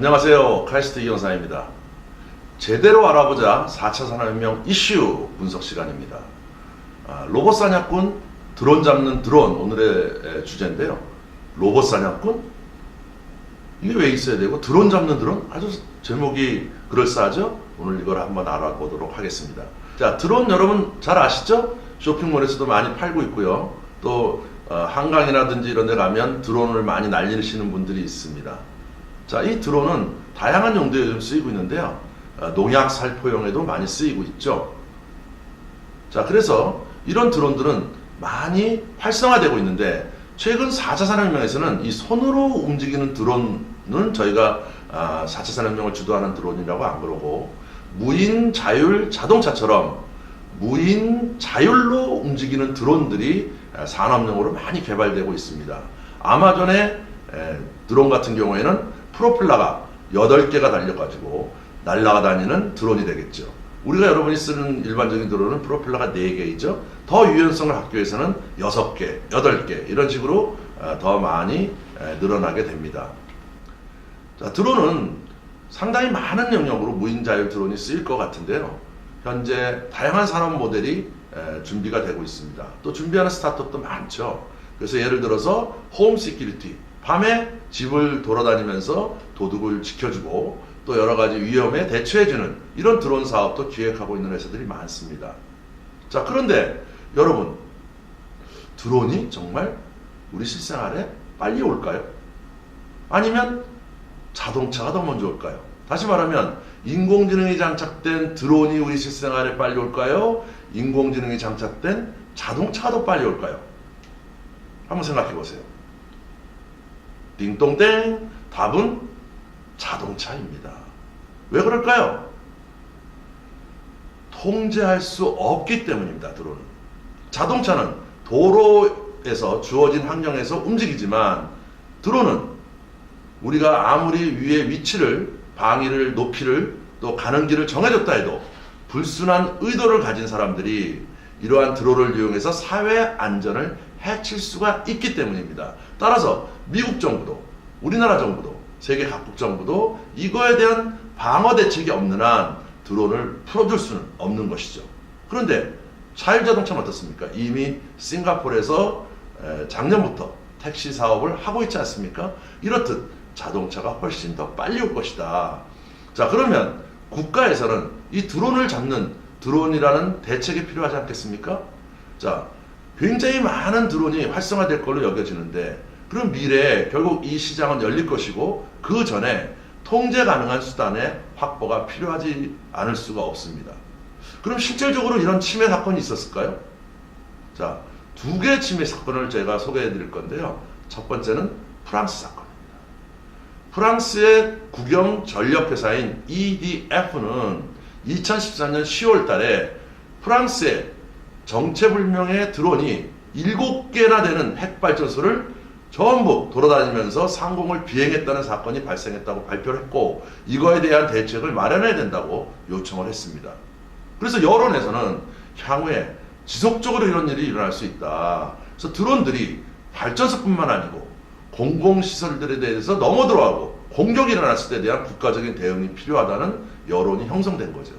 안녕하세요. 카이스트 이영사입니다. 제대로 알아보자 4차 산업혁명 이슈 분석 시간입니다. 로봇 사냥꾼, 드론 잡는 드론 오늘의 주제인데요. 로봇 사냥꾼? 이게 왜 있어야 되고 드론 잡는 드론? 아주 제목이 그럴싸하죠? 오늘 이걸 한번 알아보도록 하겠습니다. 자, 드론 여러분 잘 아시죠? 쇼핑몰에서도 많이 팔고 있고요. 또 한강이라든지 이런 데 가면 드론을 많이 날리시는 분들이 있습니다. 자, 이 드론은 다양한 용도에 요즘 쓰이고 있는데요. 농약 살포용에도 많이 쓰이고 있죠. 자, 그래서 이런 드론들은 많이 활성화되고 있는데 최근 4차 산업혁명에서는 이 손으로 움직이는 드론은 저희가 4차 산업혁명을 주도하는 드론이라고 안 그러고 무인 자율 자동차처럼 무인 자율로 움직이는 드론들이 산업용으로 많이 개발되고 있습니다. 아마존의 드론 같은 경우에는 프로펠러가 8개가 달려가지고 날아다니는 드론이 되겠죠. 우리가 여러분이 쓰는 일반적인 드론은 프로펠러가 4개이죠. 더 유연성을 갖기 위해서는 6개, 8개 이런 식으로 더 많이 늘어나게 됩니다. 자, 드론은 상당히 많은 영역으로 무인 자율 드론이 쓰일 것 같은데요. 현재 다양한 산업 모델이 준비가 되고 있습니다. 또 준비하는 스타트업도 많죠. 그래서 예를 들어서 홈 시큐리티, 밤에 집을 돌아다니면서 도둑을 지켜주고 또 여러 가지 위험에 대처해주는 이런 드론 사업도 기획하고 있는 회사들이 많습니다. 자, 그런데 여러분, 드론이 정말 우리 실생활에 빨리 올까요? 아니면 자동차가 더 먼저 올까요? 다시 말하면 인공지능이 장착된 드론이 우리 실생활에 빨리 올까요? 인공지능이 장착된 자동차가 더 빨리 올까요? 한번 생각해 보세요. 띵동땡, 답은 자동차입니다. 왜 그럴까요? 통제할 수 없기 때문입니다. 드론은. 자동차는 도로에서 주어진 환경에서 움직이지만 드론은 우리가 아무리 위의 위치를, 방위를, 높이를 또 가는 길을 정해줬다 해도 불순한 의도를 가진 사람들이 이러한 드론을 이용해서 사회 안전을 해칠 수가 있기 때문입니다. 따라서 미국 정부도, 우리나라 정부도, 세계 각국 정부도 이거에 대한 방어 대책이 없는 한 드론을 풀어줄 수는 없는 것이죠. 그런데 자율자동차는 어떻습니까? 이미 싱가포르에서 작년부터 택시 사업을 하고 있지 않습니까? 이렇듯 자동차가 훨씬 더 빨리 올 것이다. 자, 그러면 국가에서는 이 드론을 잡는 드론이라는 대책이 필요하지 않겠습니까? 자, 굉장히 많은 드론이 활성화될 걸로 여겨지는데 그럼 미래에 결국 이 시장은 열릴 것이고 그 전에 통제 가능한 수단의 확보가 필요하지 않을 수가 없습니다. 그럼 실질적으로 이런 침해 사건이 있었을까요? 자, 2개의 침해 사건을 제가 소개해 드릴 건데요. 첫 번째는 프랑스 사건입니다. 프랑스의 국영 전력회사인 EDF는 2014년 10월 달에 프랑스의 정체불명의 드론이 7개나 되는 핵발전소를 전부 돌아다니면서 상공을 비행했다는 사건이 발생했다고 발표를 했고 이거에 대한 대책을 마련해야 된다고 요청을 했습니다. 그래서 여론에서는 향후에 지속적으로 이런 일이 일어날 수 있다. 그래서 드론들이 발전소뿐만 아니고 공공시설들에 대해서 넘어들어가고 공격이 일어났을 때 대한 국가적인 대응이 필요하다는 여론이 형성된 거죠.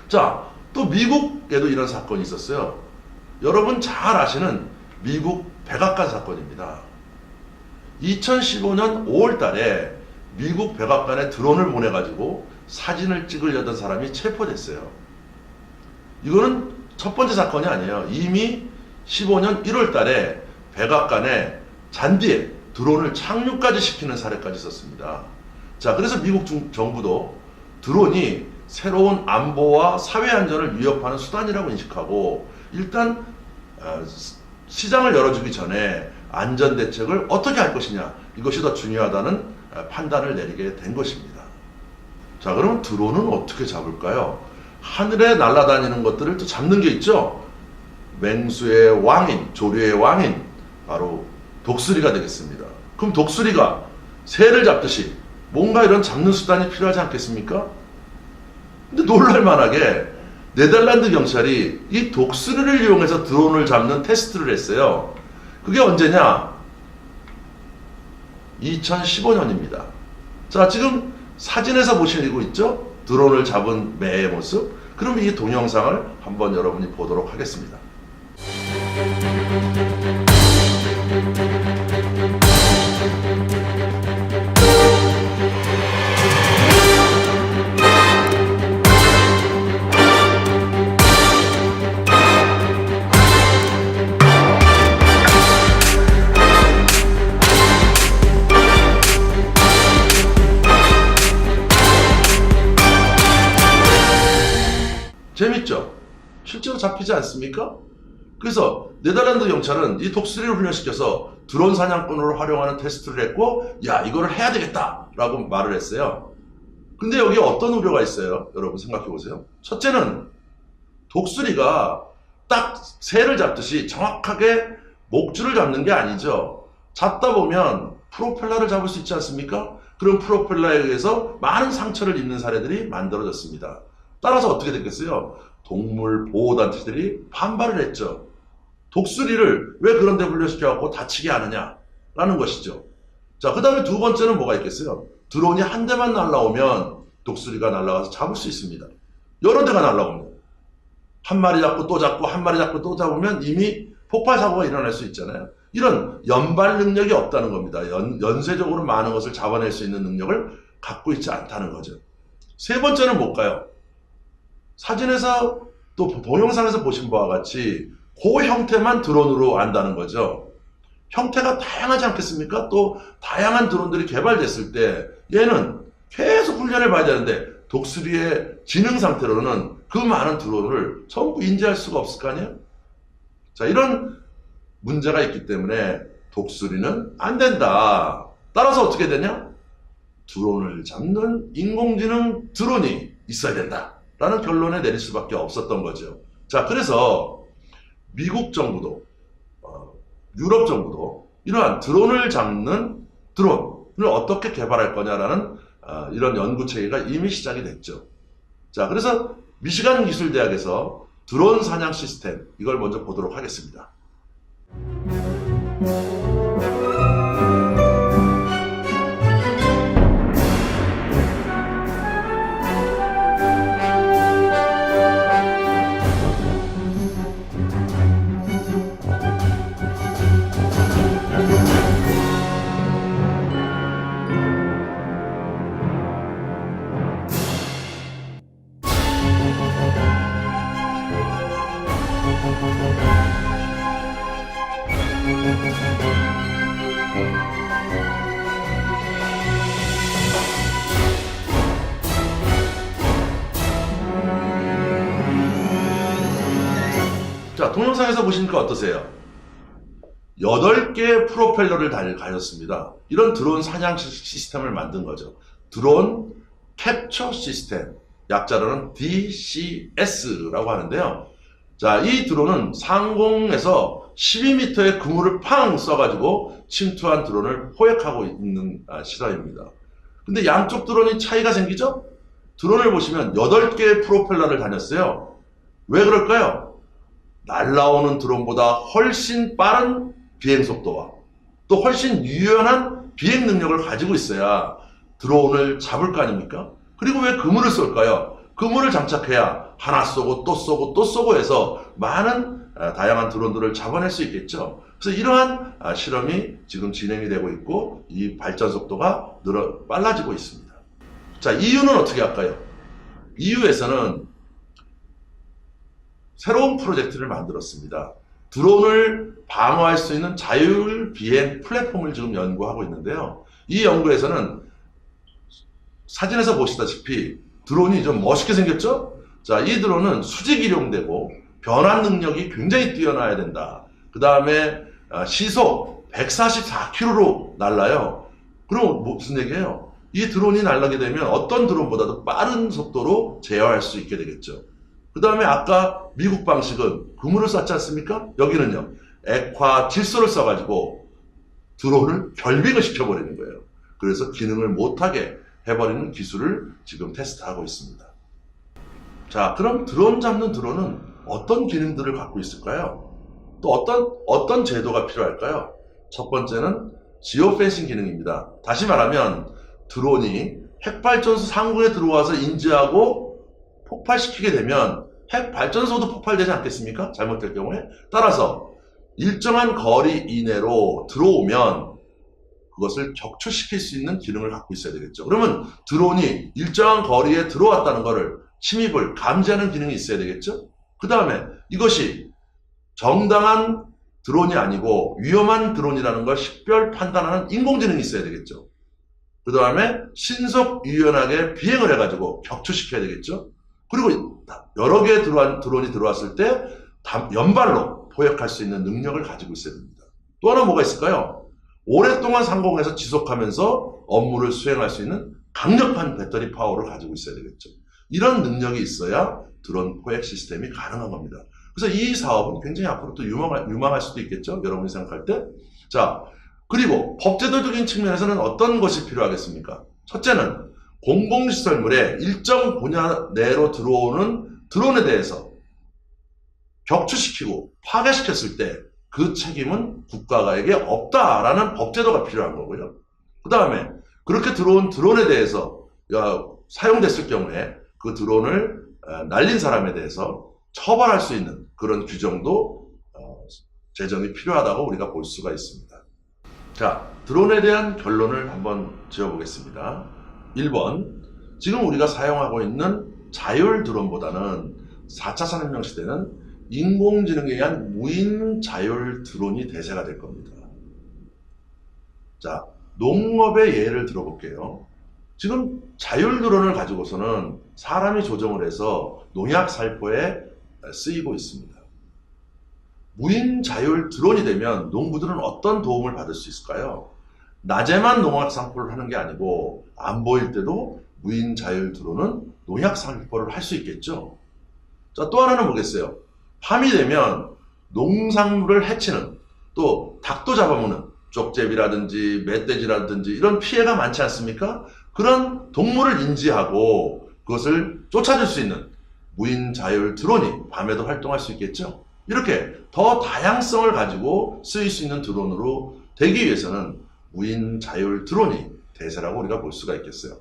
자, 또 미국에도 이런 사건이 있었어요. 여러분 잘 아시는 미국 백악관 사건입니다. 2015년 5월 달에 미국 백악관에 드론을 보내가지고 사진을 찍으려던 사람이 체포됐어요. 이거는 첫 번째 사건이 아니에요. 이미 15년 1월 달에 백악관에 잔디에 드론을 착륙까지 시키는 사례까지 있었습니다. 자, 그래서 미국 정부도 드론이 새로운 안보와 사회 안전을 위협하는 수단이라고 인식하고 일단 시장을 열어주기 전에 안전대책을 어떻게 할 것이냐 이것이 더 중요하다는 판단을 내리게 된 것입니다. 자, 그럼 드론은 어떻게 잡을까요? 하늘에 날아다니는 것들을 또 잡는 게 있죠. 맹수의 왕인, 조류의 왕인 바로 독수리가 되겠습니다. 그럼 독수리가 새를 잡듯이 뭔가 이런 잡는 수단이 필요하지 않겠습니까? 근데 놀랄만하게 네덜란드 경찰이 이 독수리를 이용해서 드론을 잡는 테스트를 했어요. 그게 언제냐? 2015년입니다. 자, 지금 사진에서 보시고 있죠? 드론을 잡은 매의 모습. 그럼 이 동영상을 한번 여러분이 보도록 하겠습니다. 재밌죠? 실제로 잡히지 않습니까? 그래서 네덜란드 경찰은 이 독수리를 훈련시켜서 드론 사냥꾼으로 활용하는 테스트를 했고, 야, 이거를 해야 되겠다 라고 말을 했어요. 근데 여기 어떤 우려가 있어요? 여러분 생각해 보세요. 첫째는 독수리가 딱 새를 잡듯이 정확하게 목줄을 잡는 게 아니죠. 잡다 보면 프로펠러를 잡을 수 있지 않습니까? 그런 프로펠러에 의해서 많은 상처를 입는 사례들이 만들어졌습니다. 따라서 어떻게 됐겠어요? 동물 보호단체들이 반발을 했죠. 독수리를 왜 그런 데 훈련시켜갖고 다치게 하느냐라는 것이죠. 자, 그 다음에 두 번째는 뭐가 있겠어요? 드론이 한 대만 날라오면 독수리가 날아가서 잡을 수 있습니다. 여러 대가 날라오면 한 마리 잡고 또 잡고 한 마리 잡고 또 잡으면 이미 폭발 사고가 일어날 수 있잖아요. 이런 연발 능력이 없다는 겁니다. 연쇄적으로 많은 것을 잡아낼 수 있는 능력을 갖고 있지 않다는 거죠. 세 번째는 뭘까요? 사진에서 또 동영상에서 보신 바와 같이 그 형태만 드론으로 안다는 거죠. 형태가 다양하지 않겠습니까? 또 다양한 드론들이 개발됐을 때 얘는 계속 훈련을 봐야 되는데 독수리의 지능 상태로는 그 많은 드론을 전부 인지할 수가 없을 거 아니에요? 자, 이런 문제가 있기 때문에 독수리는 안 된다. 따라서 어떻게 되냐? 드론을 잡는 인공지능 드론이 있어야 된다 라는 결론에 내릴 수밖에 없었던 거죠. 자, 그래서 미국 정부도 유럽 정부도 이러한 드론을 잡는 드론을 어떻게 개발할 거냐라는 이런 연구 체계가 이미 시작이 됐죠. 자, 그래서 미시간 기술대학에서 드론 사냥 시스템, 이걸 먼저 보도록 하겠습니다. 자, 동영상에서 보시니까 어떠세요? 8개의 프로펠러를 가졌습니다. 이런 드론 사냥 시스템을 만든 거죠. 드론 캡처 시스템, 약자로는 DCS라고 하는데요. 자, 이 드론은 상공에서 12m의 그물을 팡 쏴가지고 침투한 드론을 포획하고 있는 시설입니다. 근데 양쪽 드론이 차이가 생기죠? 드론을 보시면 8개의 프로펠러를 다녔어요. 왜 그럴까요? 날라오는 드론보다 훨씬 빠른 비행 속도와 또 훨씬 유연한 비행 능력을 가지고 있어야 드론을 잡을 거 아닙니까? 그리고 왜 그물을 쏠까요? 그물을 장착해야 하나 쏘고 또 쏘고 또 쏘고 해서 많은 다양한 드론들을 잡아낼 수 있겠죠. 그래서 이러한 실험이 지금 진행이 되고 있고 이 발전 속도가 빨라지고 있습니다. 자, EU는 어떻게 할까요? EU에서는 새로운 프로젝트를 만들었습니다. 드론을 방어할 수 있는 자율 비행 플랫폼을 지금 연구하고 있는데요. 이 연구에서는 사진에서 보시다시피 드론이 좀 멋있게 생겼죠? 자, 이 드론은 수직 이용되고 변환 능력이 굉장히 뛰어나야 된다. 그 다음에 시속 144km로 날라요. 그럼 무슨 얘기예요? 이 드론이 날아게 되면 어떤 드론보다도 빠른 속도로 제어할 수 있게 되겠죠. 그 다음에 아까 미국 방식은 그물을 쐈지 않습니까? 여기는요, 액화 질소를 쏴가지고 드론을 결빙을 시켜버리는 거예요. 그래서 기능을 못하게 해버리는 기술을 지금 테스트하고 있습니다. 자, 그럼 드론 잡는 드론은 어떤 기능들을 갖고 있을까요? 또 어떤 제도가 필요할까요? 첫 번째는 지오펜싱 기능입니다. 다시 말하면 드론이 핵발전소 상공에 들어와서 인지하고 폭발시키게 되면 핵발전소도 폭발되지 않겠습니까? 잘못될 경우에. 따라서 일정한 거리 이내로 들어오면 그것을 격추시킬 수 있는 기능을 갖고 있어야 되겠죠. 그러면 드론이 일정한 거리에 들어왔다는 것을 침입을 감지하는 기능이 있어야 되겠죠. 그 다음에 이것이 정당한 드론이 아니고 위험한 드론이라는 걸 식별 판단하는 인공지능이 있어야 되겠죠. 그 다음에 신속 유연하게 비행을 해가지고 격추시켜야 되겠죠. 그리고 여러 개의 드론이 들어왔을 때 연발로 포획할 수 있는 능력을 가지고 있어야 됩니다. 또 하나 뭐가 있을까요? 오랫동안 상공에서 지속하면서 업무를 수행할 수 있는 강력한 배터리 파워를 가지고 있어야 되겠죠. 이런 능력이 있어야 드론 포획 시스템이 가능한 겁니다. 그래서 이 사업은 굉장히 앞으로 또 유망할 수도 있겠죠. 여러분이 생각할 때. 자, 그리고 법제도적인 측면에서는 어떤 것이 필요하겠습니까? 첫째는 공공시설물에 일정 분야 내로 들어오는 드론에 대해서 격추시키고 파괴시켰을 때 그 책임은 국가에게 없다라는 법제도가 필요한 거고요. 그 다음에 그렇게 들어온 드론에 대해서 사용됐을 경우에 그 드론을 날린 사람에 대해서 처벌할 수 있는 그런 규정도 제정이 필요하다고 우리가 볼 수가 있습니다. 자, 드론에 대한 결론을 한번 지어보겠습니다. 1번, 지금 우리가 사용하고 있는 자율 드론보다는 4차 산업혁명 시대는 인공지능에 의한 무인 자율 드론이 대세가 될 겁니다. 자, 농업의 예를 들어볼게요. 지금 자율 드론을 가지고서는 사람이 조정을 해서 농약 살포에 쓰이고 있습니다. 무인 자율 드론이 되면 농부들은 어떤 도움을 받을 수 있을까요? 낮에만 농약 살포를 하는 게 아니고 안 보일 때도 무인 자율 드론은 농약 살포를 할 수 있겠죠. 자, 또 하나는 뭐겠어요? 밤이 되면 농작물을 해치는, 또 닭도 잡아먹는 쪽제비라든지 멧돼지라든지 이런 피해가 많지 않습니까? 그런 동물을 인지하고 그것을 쫓아줄 수 있는 무인 자율 드론이 밤에도 활동할 수 있겠죠. 이렇게 더 다양성을 가지고 쓰일 수 있는 드론으로 되기 위해서는 무인 자율 드론이 대세라고 우리가 볼 수가 있겠어요.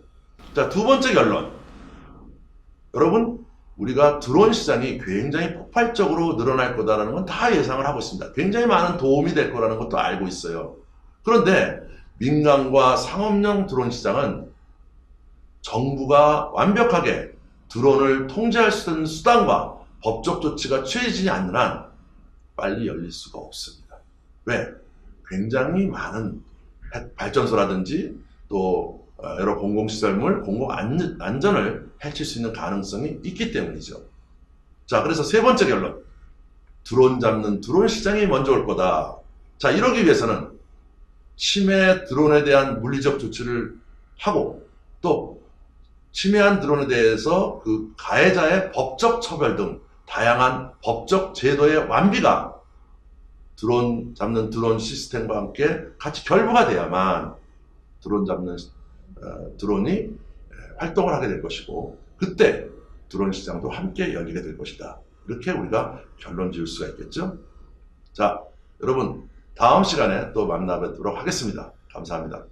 자, 두 번째 결론. 여러분, 우리가 드론 시장이 굉장히 폭발적으로 늘어날 거다라는 건 다 예상을 하고 있습니다. 굉장히 많은 도움이 될 거라는 것도 알고 있어요. 그런데 민간과 상업용 드론 시장은 정부가 완벽하게 드론을 통제할 수 있는 수단과 법적 조치가 취해지지 않는 한 빨리 열릴 수가 없습니다. 왜? 굉장히 많은 발전소라든지 또 여러 공공시설물, 공공안전을 해칠 수 있는 가능성이 있기 때문이죠. 자, 그래서 세 번째 결론. 드론 잡는 드론 시장이 먼저 올 거다. 자, 이러기 위해서는 침해 드론에 대한 물리적 조치를 하고 또 침해한 드론에 대해서 그 가해자의 법적 처벌 등 다양한 법적 제도의 완비가 드론 잡는 드론 시스템과 함께 같이 결부가 돼야만 드론 잡는 드론이 활동을 하게 될 것이고 그때 드론 시장도 함께 열리게 될 것이다. 이렇게 우리가 결론 지을 수가 있겠죠. 자, 여러분 다음 시간에 또 만나 뵙도록 하겠습니다. 감사합니다.